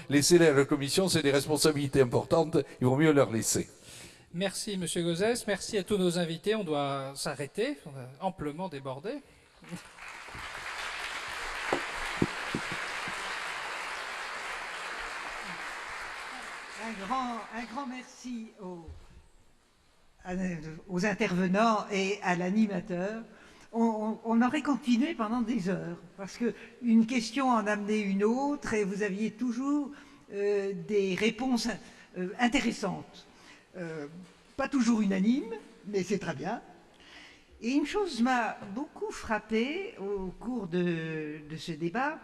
laisser à la Commission, c'est des responsabilités importantes, il vaut mieux leur laisser. Merci Monsieur Gauzès, merci à tous nos invités. On doit s'arrêter, on a amplement débordé. Un grand merci aux intervenants et à l'animateur. On aurait continué pendant des heures, parce qu'une question en amenait une autre, et vous aviez toujours des réponses intéressantes. Pas toujours unanimes, mais c'est très bien. Et une chose m'a beaucoup frappée au cours de ce débat.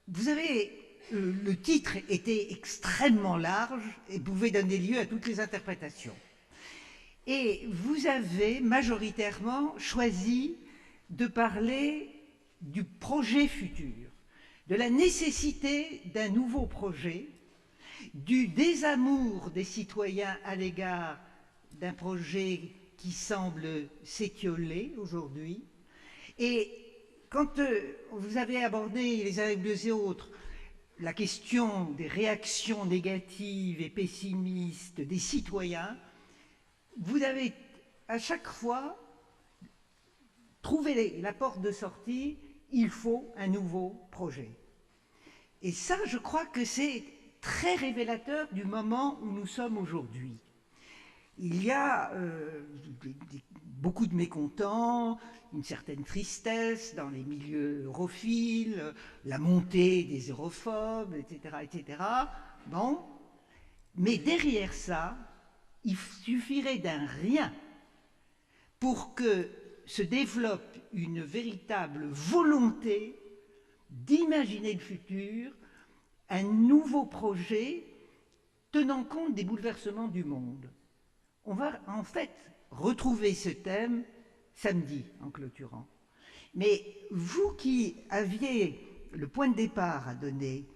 Vous avez... le titre était extrêmement large et pouvait donner lieu à toutes les interprétations. Et vous avez majoritairement choisi de parler du projet futur, de la nécessité d'un nouveau projet, du désamour des citoyens à l'égard d'un projet qui semble s'étioler aujourd'hui. Et quand vous avez abordé les uns et les autres la question des réactions négatives et pessimistes des citoyens, vous avez à chaque fois trouvé la porte de sortie, il faut un nouveau projet. Et ça, je crois que c'est très révélateur du moment où nous sommes aujourd'hui. Il y a beaucoup de mécontents, une certaine tristesse dans les milieux europhiles, la montée des europhobes, etc., etc. Bon, mais derrière ça, il suffirait d'un rien pour que se développe une véritable volonté d'imaginer le futur, un nouveau projet tenant compte des bouleversements du monde. On va en fait retrouver ce thème samedi en clôturant. Mais vous qui aviez le point de départ à donner,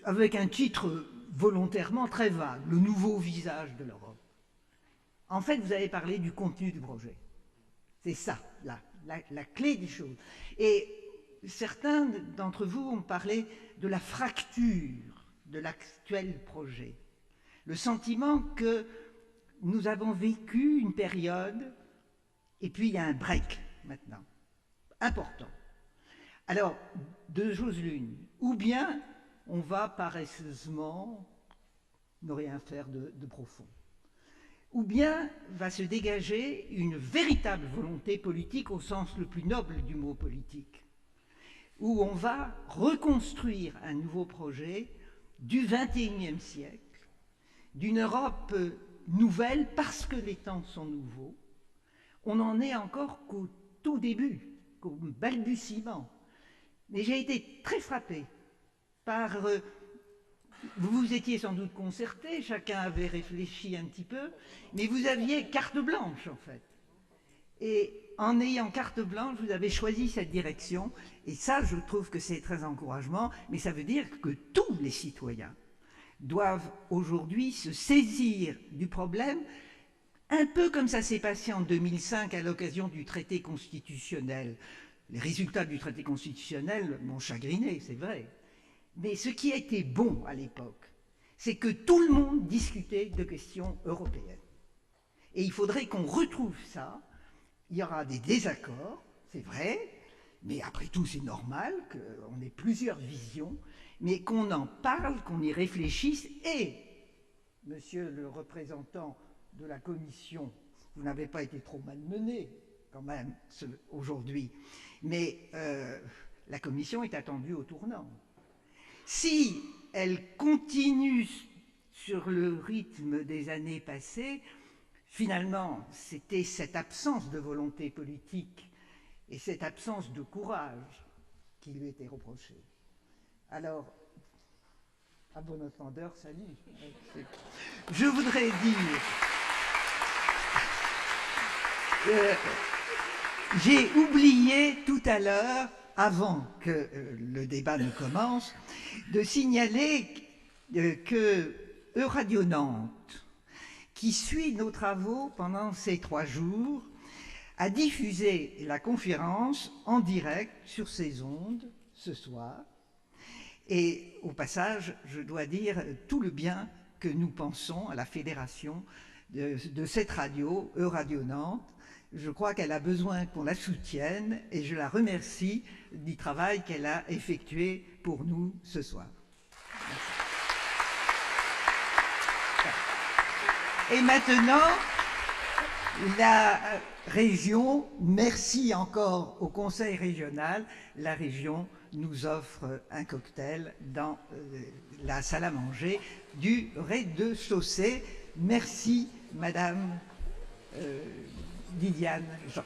avec un titre volontairement très vague, le nouveau visage de l'Europe, en fait vous avez parlé du contenu du projet. C'est ça, la clé des choses. Et certains d'entre vous ont parlé de la fracture de l'actuel projet. Le sentiment que nous avons vécu une période, et puis il y a un break maintenant, important. Alors, deux choses l'une. Ou bien on va paresseusement ne rien faire de profond. Ou bien va se dégager une véritable volonté politique au sens le plus noble du mot politique, où on va reconstruire un nouveau projet du XXIe siècle, d'une Europe nouvelle parce que les temps sont nouveaux. On n'en est encore qu'au tout début, qu'au balbutiement. Mais j'ai été très frappé par... vous vous étiez sans doute concertés, chacun avait réfléchi un petit peu, mais vous aviez carte blanche en fait. Et en ayant carte blanche, vous avez choisi cette direction. Et ça, je trouve que c'est très encourageant, mais ça veut dire que tous les citoyens doivent aujourd'hui se saisir du problème, un peu comme ça s'est passé en 2005 à l'occasion du traité constitutionnel. Les résultats du traité constitutionnel m'ont chagriné, c'est vrai. Mais ce qui a été bon à l'époque, c'est que tout le monde discutait de questions européennes. Et il faudrait qu'on retrouve ça. Il y aura des désaccords, c'est vrai, mais après tout c'est normal qu'on ait plusieurs visions, mais qu'on en parle, qu'on y réfléchisse. Et, monsieur le représentant de la Commission, vous n'avez pas été trop malmené quand même aujourd'hui, mais la Commission est attendue au tournant. Si elle continue sur le rythme des années passées, finalement, c'était cette absence de volonté politique et cette absence de courage qui lui était reprochée. Alors, à bon entendeur, salut. Je voudrais dire... j'ai oublié tout à l'heure, avant que le débat ne commence, de signaler que Euradio Nantes, qui suit nos travaux pendant ces 3 jours, a diffusé la conférence en direct sur ses ondes ce soir. Et au passage, je dois dire tout le bien que nous pensons à la fédération de cette radio, Euradio Nantes. Je crois qu'elle a besoin qu'on la soutienne et je la remercie du travail qu'elle a effectué pour nous ce soir. Merci. Et maintenant, la région, merci encore au Conseil régional, la région nous offre un cocktail dans la salle à manger du rez-de-chaussée. Merci, Madame Liliane Jean.